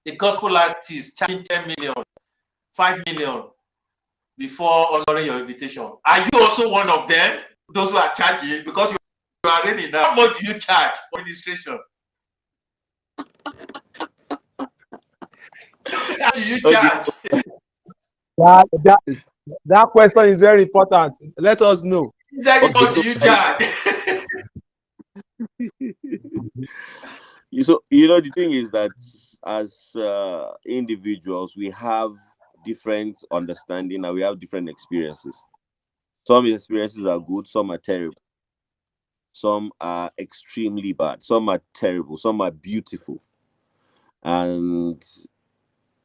a gospel artist charging 10 million, 5 million before honoring your invitation. Are you also one of them? Those who are charging because you are ready now. How much do you charge for administration? How do you charge? That question is very important. Let us know. Exactly, how do you charge? So the thing is that as individuals, we have different understanding and we have different experiences. Some experiences are good, some are terrible, some are extremely bad, some are terrible, some are beautiful. And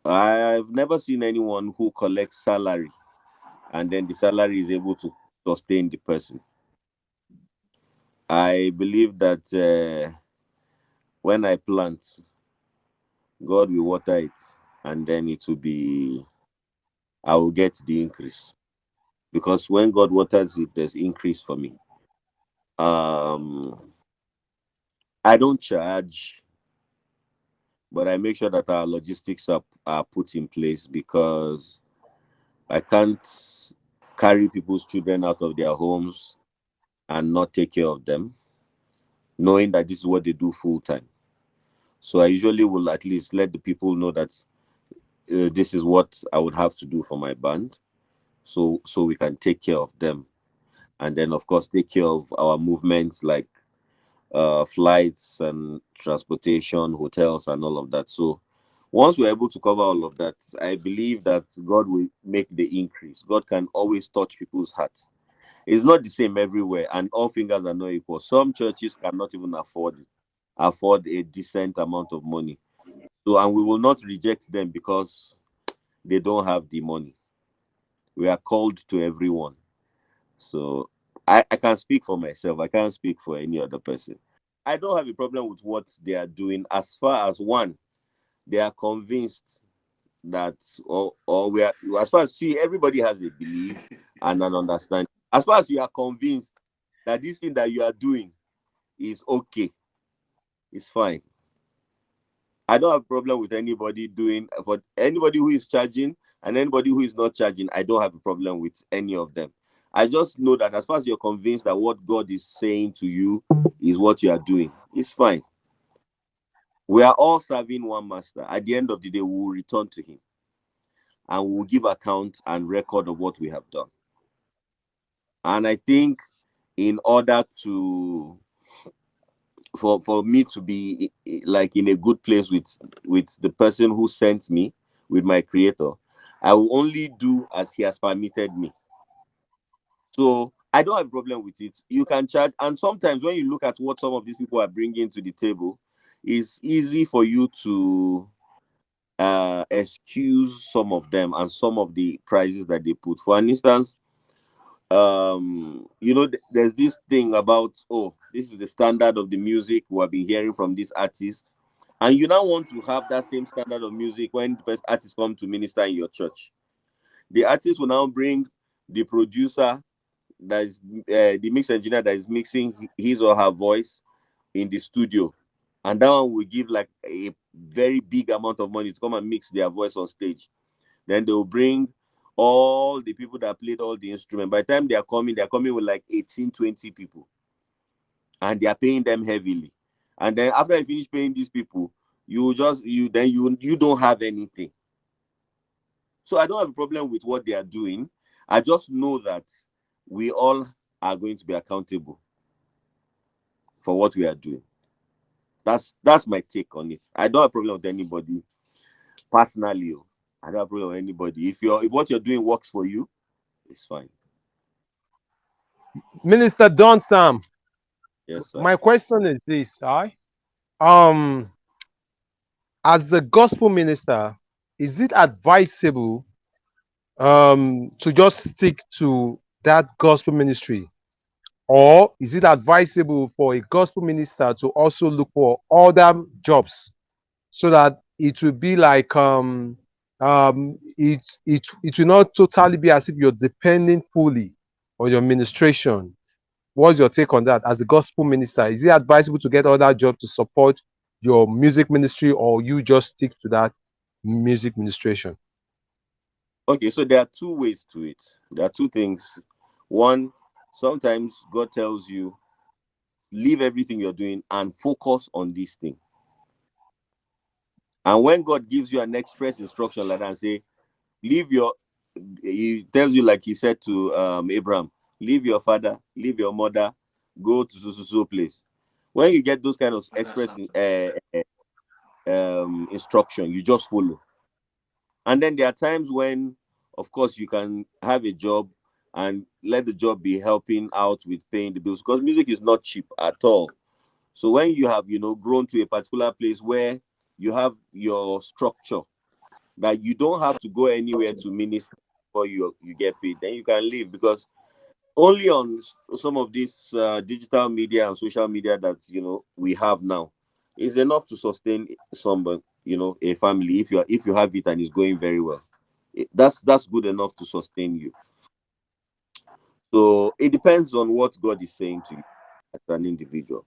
I've never seen anyone who collects salary and then the salary is able to sustain the person. I believe that when I plant, God will water it, and then I will get the increase. Because when God waters it, there's increase for me. I don't charge, but I make sure that our logistics are put in place, because I can't carry people's children out of their homes and not take care of them, knowing that this is what they do full time. So I usually will at least let the people know that this is what I would have to do for my band, so we can take care of them, and then of course take care of our movements like flights and transportation, hotels, and all of that. So once we're able to cover all of that, I believe that God will make the increase. God can always touch people's hearts. It's not the same everywhere, and all fingers are not equal. Some churches cannot even afford a decent amount of money. So, and we will not reject them because they don't have the money. We are called to everyone. So I can speak for myself. I can't speak for any other person. I don't have a problem with what they are doing, as far as one, they are convinced that, or we are, as far as, everybody has a belief and an understanding. As far as you are convinced that this thing that you are doing is okay, it's fine. I don't have a problem with anybody doing, for anybody who is charging and anybody who is not charging. I don't have a problem with any of them. I just know that as far as you're convinced that what God is saying to you is what you are doing, it's fine. We are all serving one master. At the end of the day, we will return to him and we will give account and record of what we have done. And I think in order to for me to be like in a good place with the person who sent me, with my creator, I will only do as he has permitted me. So I don't have a problem with it. You can charge, and sometimes when you look at what some of these people are bringing to the table, it's easy for you to excuse some of them and some of the prices that they put. For instance, there's this thing about, this is the standard of the music we have been hearing from this artist, and you now want to have that same standard of music when the first artist come to minister in your church. The artist will now bring the producer, that is the mix engineer that is mixing his or her voice in the studio, and that one will give like a very big amount of money to come and mix their voice on stage. Then they will bring all the people that played all the instruments. By the time they're coming with like 18, 20 people. And they are paying them heavily. And then after you finish paying these people, you don't have anything. So I don't have a problem with what they are doing. I just know that we all are going to be accountable for what we are doing. That's my take on it. I don't have a problem with anybody personally. I don't have a problem with anybody. If what you're doing works for you, it's fine. Minister Don Sam. Yes, sir. My question is this, as a gospel minister, is it advisable to just stick to that gospel ministry, or is it advisable for a gospel minister to also look for other jobs, so that it will be like it will not totally be as if you're depending fully on your ministration? What's your take on that as a gospel minister? Is it advisable to get other jobs to support your music ministry, or you just stick to that music ministration? Okay, so there are two ways to it. There are two things. One, sometimes God tells you, leave everything you're doing and focus on this thing. And when God gives you an express instruction like that and say, leave your, he tells you like he said to Abraham, leave your father, leave your mother, go to so place. When you get those kind of express instruction, you just follow. And then there are times when, of course, you can have a job and let the job be helping out with paying the bills, because music is not cheap at all. So when you have, grown to a particular place where you have your structure, that you don't have to go anywhere to minister before you get paid, then you can leave, because only on some of this digital media and social media that we have now is enough to sustain someone, a family, if you have it and it's going very well. That's good enough to sustain you. So it depends on what God is saying to you as an individual.